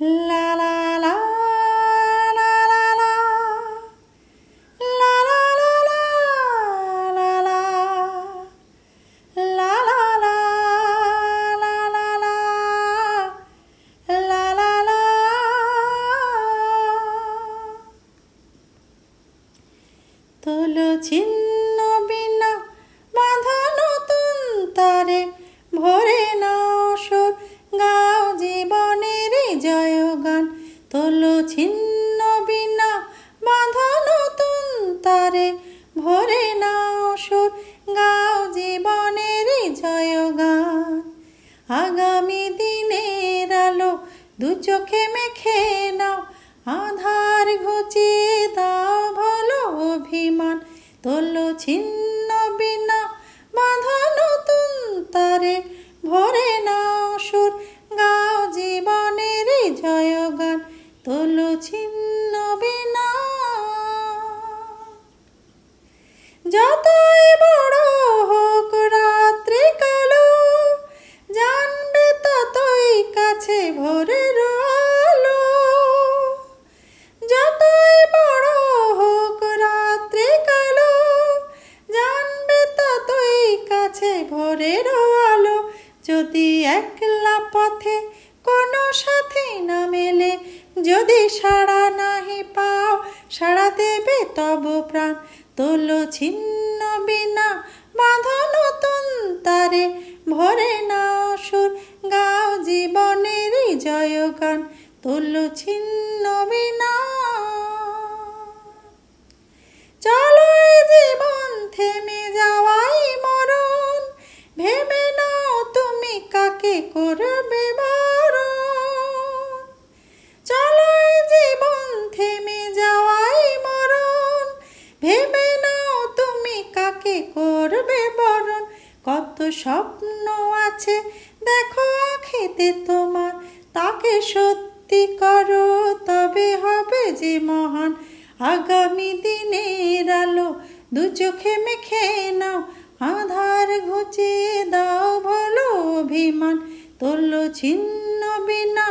লা লা লা লা লা লা লা লা লা লা লা লা লা লা লা লা লা লা লা। তোলো ছিন্ন বিনা বাঁধা নতুন তারে, ভরে নাও সুর, গাও জীবনের জয়গান। তোলো ছিন্ন বিনা বাঁধা নতুন তারে, ভরে নাও সুর, গাও জীবনের জয়গান। আগামী দিনের আলো দু চোখে মেখে নাও, আধার ঘুচিয়ে দাও ভালো অভিমান। তোলো ছিন্ন বিনা বাঁধা নতুন তারে, ভরে নাও সুর, গাও জীবনের জয়গান। তোলো ছিন্ন বিনা। যতই বড় হোক রাত্রি কালো, জানবে ততই কাছে ভোরের আলো। যতই বড় হোক রাত্রি কালো, জানবে ততই কাছে ভোরের আলো। যদি একলা পথে কোনো সাথী না মেলে, যদি সাড়া নাহি পাও, সাড়া দেবে তব প্রাণ। তোলো ছিন্ন বিনা বাঁধা নতুন তারে, ভরে নাও সুর, গাও জীবনের জয়গান। তোলো ছিন্ন বিনা। চলো এ জীবন থেমে যাওয়াই মরণ, ভেবে নাও তুমি কাকে করবে বরণ। চলো এ জীবন থেমে যাওয়াই মরণ, ভেবে নাও তুমি কাকে করবে বরণ। কত স্বপ্ন আছে দেখো আঁখিতে তোমার, তাকে সত্যি করো তবে হবে যে মহান। আগামী দিনের আলো দু চোখে মেখে নাও, আধার ঘুচিয়ে দাও ভালো অভিমান। তোলো ছিন্ন বিনা